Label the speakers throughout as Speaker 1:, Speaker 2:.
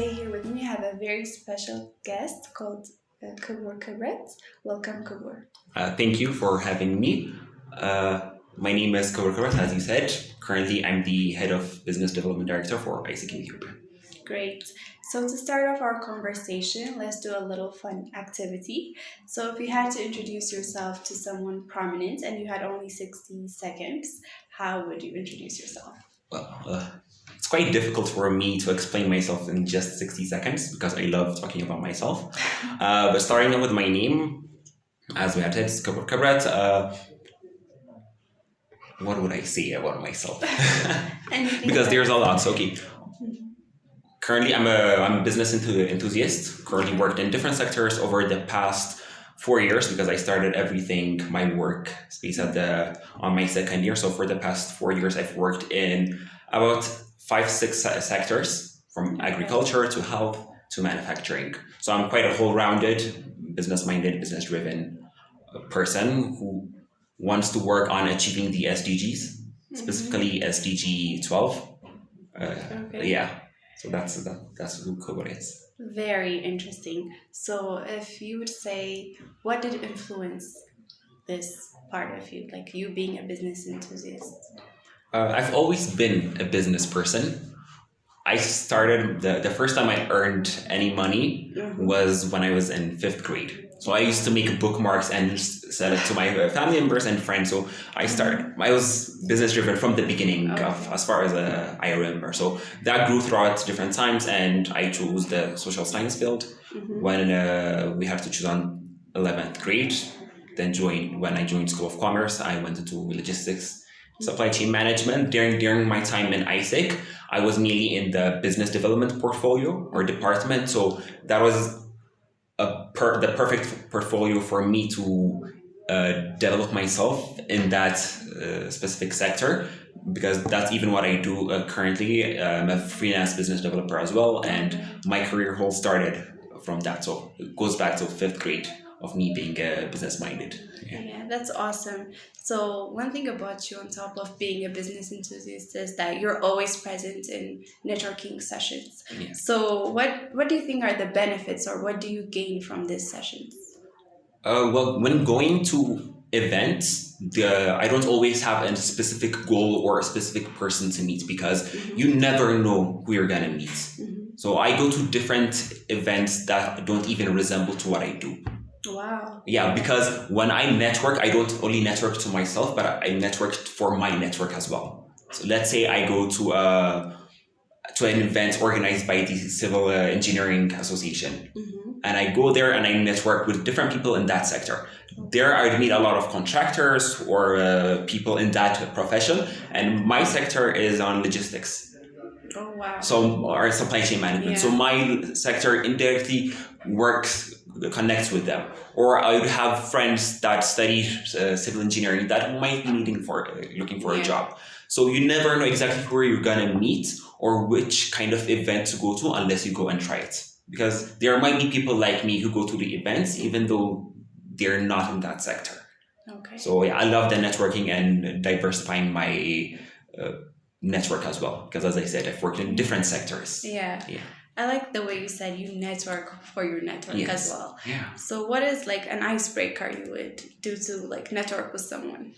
Speaker 1: today here with me I have a very special guest called Kibur Kibret. Welcome, Kibur.
Speaker 2: Thank you for having me. My name is Kibur Kibret, as you said. Currently, I'm the head of business development director for AIESC Ethiopia.
Speaker 1: Great. So to start off our conversation, let's do a little fun activity. So if you had to introduce yourself to someone prominent and you had only 60 seconds, how would you introduce yourself?
Speaker 2: Well, it's quite difficult for me to explain myself in just 60 seconds because I love talking about myself. But starting out with my name, as we had said, it's Kibur Kibret. What would I say about myself? Because there's a lot. So, okay. Currently, I'm a business enthusiast. Currently worked in different sectors over the past 4 years because I started everything, my work space on my second year. So for the past 4 years, I've worked in about 5-6 sectors, from agriculture to health to manufacturing. So I'm quite a whole-rounded, business-minded, business-driven person who wants to work on achieving the SDGs, specifically SDG 12. Yeah. So that's who Kibur is.
Speaker 1: Very interesting. So if you would say, what did influence this part of you, like you being a business enthusiast?
Speaker 2: I've always been a business person. I started, the first time I earned any money was when I was in 5th grade. So I used to make bookmarks and sell it to my family members and friends. So I was business driven from the beginning as far as I remember. So that grew throughout different times, and I chose the social science field when we had to choose on 11th grade. Then when I joined School of Commerce, I went into logistics, supply chain management. During my time in AIESC, I was mainly in the business development portfolio or department. So that was the perfect portfolio for me to develop myself in that specific sector, because that's even what I do currently. I'm a freelance business developer as well, and my career whole started from that. So it goes back to 5th grade of me being business-minded.
Speaker 1: Yeah, that's awesome. So one thing about you on top of being a business enthusiast is that you're always present in networking sessions.
Speaker 2: Yeah.
Speaker 1: So what do you think are the benefits, or what do you gain from these sessions?
Speaker 2: Well, when going to events, I don't always have a specific goal or a specific person to meet, because you never know who you're gonna meet. So I go to different events that don't even resemble to what I do.
Speaker 1: Wow.
Speaker 2: Yeah, because when I network, I don't only network to myself, but I network for my network as well. So let's say I go to an event organized by the Civil Engineering Association, and I go there and I network with different people in that sector. There I meet a lot of contractors or people in that profession, and my sector is on logistics.
Speaker 1: Oh wow.
Speaker 2: So, or supply chain management. Yeah. So my sector indirectly connects with them. Or I would have friends that study civil engineering that might be looking for a job. So you never know exactly where you're gonna meet or which kind of event to go to unless you go and try it. Because there might be people like me who go to the events even though they're not in that sector.
Speaker 1: Okay.
Speaker 2: So yeah, I love the networking and diversifying my network as well, because as I said, I've worked in different sectors.
Speaker 1: Yeah. I like the way you said you network for your network as well.
Speaker 2: Yeah.
Speaker 1: So what is like an icebreaker you would do to like network with someone?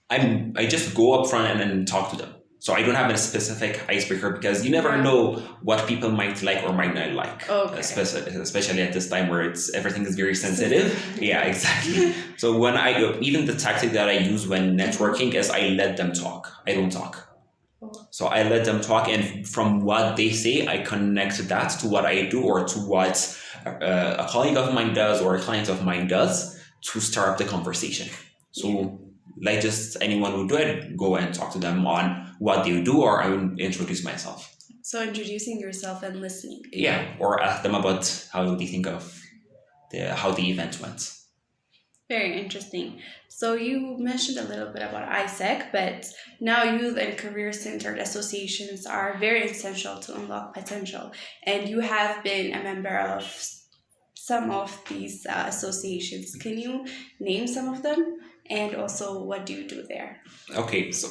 Speaker 2: I just go up front and then talk to them. So I don't have a specific icebreaker, because you never know what people might like or might not like.
Speaker 1: Okay.
Speaker 2: Especially at this time where everything is very sensitive. Yeah, exactly. So even the tactic that I use when networking is I let them talk. I don't talk. So I let them talk, and from what they say, I connect that to what I do or to what a colleague of mine does or a client of mine does to start up the conversation. So like just anyone would do it, go and talk to them on what they do, or I will introduce myself.
Speaker 1: So introducing yourself and listening.
Speaker 2: Yeah, or ask them about how they think of how the event went.
Speaker 1: Very interesting. So you mentioned a little bit about AIESC, but now youth and career-centered associations are very essential to unlock potential. And you have been a member of some of these associations. Can you name some of them? And also, what do you do there?
Speaker 2: Okay, so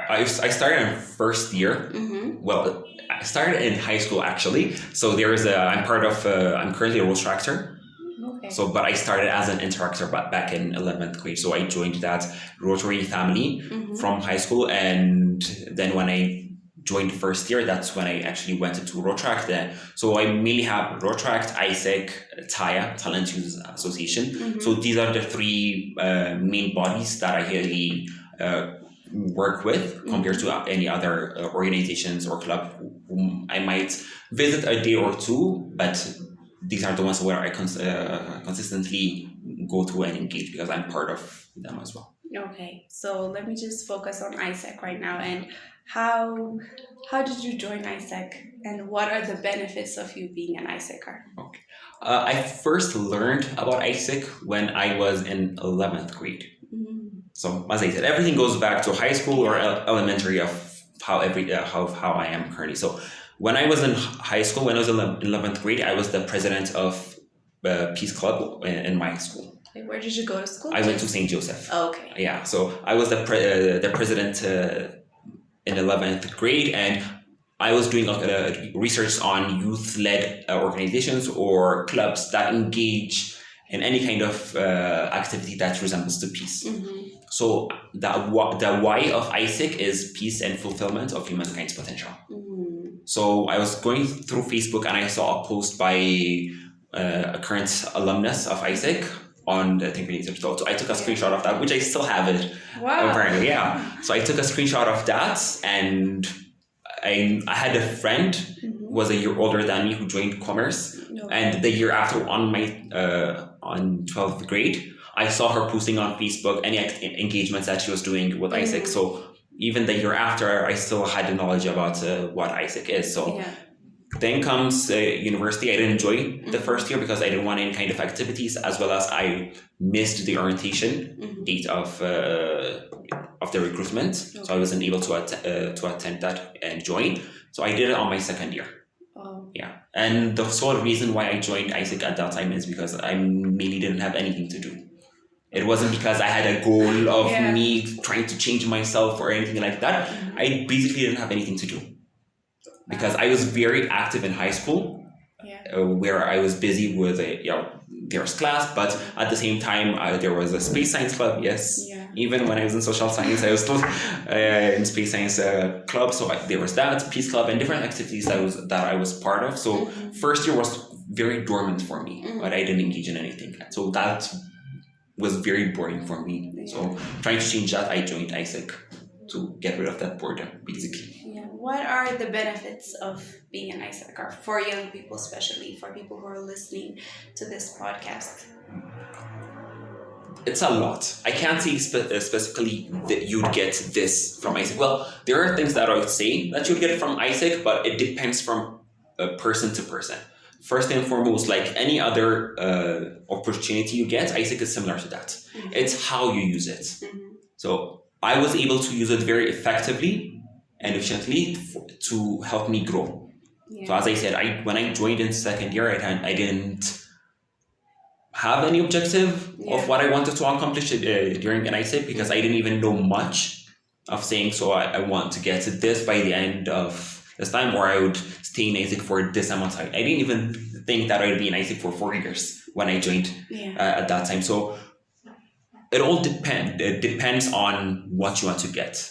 Speaker 2: I started in first year. Well, I started in high school actually. So I'm part of, I'm currently a Rotractor.
Speaker 1: Okay.
Speaker 2: So, but I started as an interactor back in 11th grade. So I joined that Rotary family from high school. And then when I joined first year, that's when I actually went into Rotract. So I mainly have Rotract, AIESC, TAIA, Talent Use Association. So these are the three main bodies that I really work with compared to any other organizations or club whom I might visit a day or two, but these are the ones where I consistently go to and engage because I'm part of them as well.
Speaker 1: Okay, so let me just focus on AIESC right now. And how did you join AIESC, and what are the benefits of you being an AIESCer?
Speaker 2: Okay, I first learned about AIESC when I was in 11th grade. So as I said, everything goes back to high school or elementary of how I am currently. So when I was in high school, when I was in 11th grade, I was the president of Peace Club in my school.
Speaker 1: Okay, where did you go to school?
Speaker 2: I went to St. Joseph.
Speaker 1: Oh, okay.
Speaker 2: Yeah, so I was the president in 11th grade, and I was doing research on youth-led organizations or clubs that engage in any kind of activity that resembles to peace. So the why of AIESC is peace and fulfillment of humankind's potential. So I was going through Facebook and I saw a post by a current alumnus of AIESC on the Think So I took a screenshot of that, which I still have it.
Speaker 1: Wow.
Speaker 2: Apparently, yeah. So I took a screenshot of that, and I had a friend who was a year older than me who joined commerce, and the year after on 12th grade, I saw her posting on Facebook any engagements that she was doing with AIESC. So even the year after, I still had the knowledge about what AIESC is. So then comes university. I didn't enjoy the first year because I didn't want any kind of activities, as well as I missed the orientation date of the recruitment. So I wasn't able to attend that and join. So I did it on my second year. Yeah, and the sole reason why I joined AIESC at that time is because I mainly didn't have anything to do. It wasn't because I had a goal of me trying to change myself or anything like that. I basically didn't have anything to do because I was very active in high school, where I was busy with there's class, but at the same time there was a space science club. Even when I was in social science, I was still in space science club. So there was that peace club and different activities that I was part of. So first year was very dormant for me, but I didn't engage in anything. So that was very boring for me. So trying to change that, I joined AIESC to get rid of that boredom, basically.
Speaker 1: What are the benefits of being an AIESCer for young people, especially for people who are listening to this podcast?
Speaker 2: It's a lot. I can't say specifically that you'd get this from AIESC. Well, there are things that I would say that you'd get from AIESC, but it depends from person to person. First and foremost, like any other opportunity you get, AIESC is similar to that. It's how you use it. So I was able to use it very effectively and efficiently to help me grow. So as I said, when I joined in second year, I didn't have any objective of what I wanted to accomplish during an AIESC because I didn't even know much of saying, so I want to get to this by the end of this time, or I would stay in AIESC for this amount of time. I didn't even think that I would be in AIESC for 4 years when I joined at that time. So it all depends on what you want to get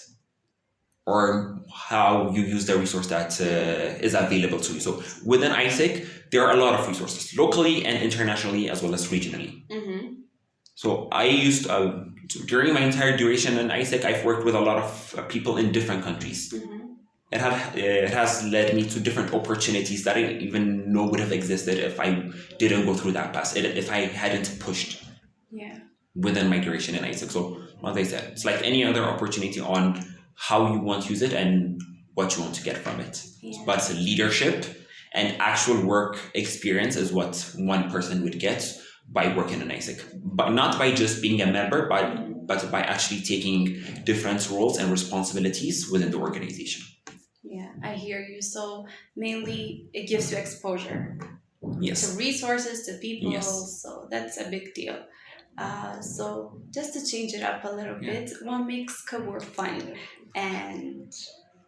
Speaker 2: or how you use the resource that is available to you. So within AIESC, there are a lot of resources, locally and internationally, as well as regionally. So I used, during my entire duration in AIESC, I've worked with a lot of people in different countries. It has led me to different opportunities that I didn't even know would have existed if I didn't go through that path, if I hadn't pushed within my duration in AIESC. So as I said, it's like any other opportunity on how you want to use it and what you want to get from it. But leadership and actual work experience is what one person would get by working in AIESC. But not by just being a member, but by actually taking different roles and responsibilities within the organization.
Speaker 1: I hear you. So mainly it gives you exposure to resources, to people. So that's a big deal. So just to change it up a little bit, what makes Kibur fun? And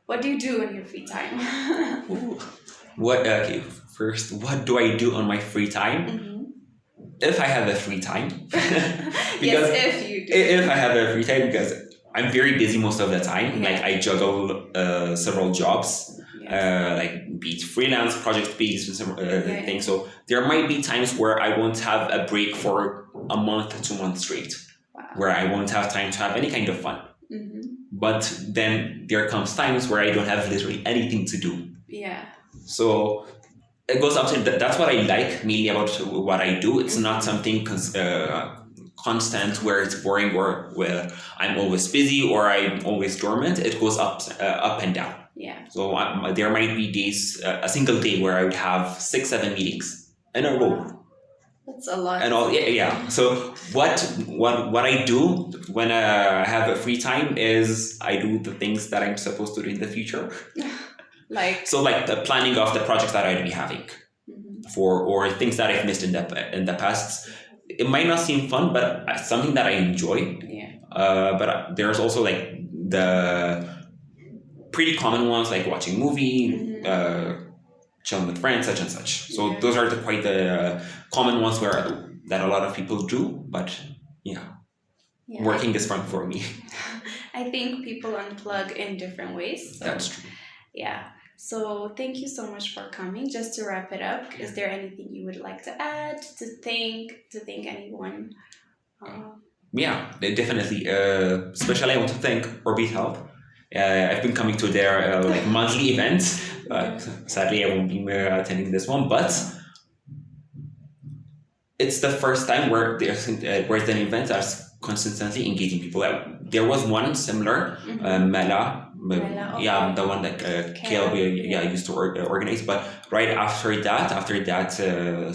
Speaker 1: what do you do in your free time?
Speaker 2: Ooh. Okay, first, what do I do on my free time?
Speaker 1: Mm-hmm.
Speaker 2: If I have a free time.
Speaker 1: Yes, if you do.
Speaker 2: If I have a free time, because I'm very busy most of the time.
Speaker 1: Yeah.
Speaker 2: Like I juggle several jobs,
Speaker 1: Yes.
Speaker 2: like be it freelance, project based, and some
Speaker 1: Yeah.
Speaker 2: things. So there might be times where I won't have a break for a month, 2 months straight,
Speaker 1: Wow.
Speaker 2: where I won't have time to have any kind of fun.
Speaker 1: Mm-hmm.
Speaker 2: But then there comes times where I don't have literally anything to do.
Speaker 1: Yeah.
Speaker 2: So it goes up to that's what I like mainly about what I do. It's not something constant where it's boring or where I'm always busy or I'm always dormant. It goes up and down.
Speaker 1: Yeah.
Speaker 2: So there might be days, a single day where I would have 6-7 meetings in a row.
Speaker 1: That's a lot.
Speaker 2: And all, yeah. So what I do when I have a free time is I do the things that I'm supposed to do in the future.
Speaker 1: Like
Speaker 2: The planning of the projects that I'd be having
Speaker 1: mm-hmm.
Speaker 2: or things that I've missed in the past. It might not seem fun, but something that I enjoy.
Speaker 1: Yeah.
Speaker 2: But there's also like the pretty common ones like watching movie,
Speaker 1: Mm-hmm.
Speaker 2: chilling with friends, such and such. So
Speaker 1: Yeah.
Speaker 2: those are quite the common ones that a lot of people do. But yeah. Working is fun for me.
Speaker 1: I think people unplug in different ways. So.
Speaker 2: That's true.
Speaker 1: Yeah. So thank you so much for coming. Just to wrap it up, is there anything you would like to add, to thank anyone?
Speaker 2: Yeah, definitely. Especially I want to thank Orbit Health. I've been coming to their like monthly events. Sadly, I won't be attending this one, but it's the first time where there's an event that's consistently engaging people. There was one similar, Mela. Yeah, the one that KLB used to organize. But right after that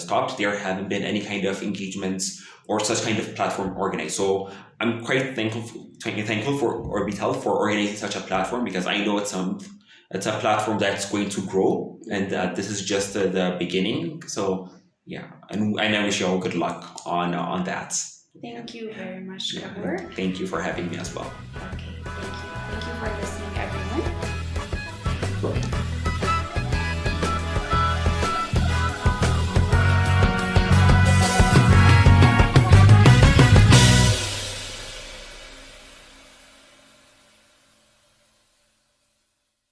Speaker 2: stopped, there haven't been any kind of engagements or such kind of platform organized. So I'm quite thankful for Orbit Health for organizing such a platform, because I know it's a platform that's going to grow, and that this is just the beginning. So yeah, and I wish you all good luck on that.
Speaker 1: Thank you very much, Kibur.
Speaker 2: Thank you for having me as well.
Speaker 1: Okay, thank you. Thank you for listening, everyone.
Speaker 2: Cool.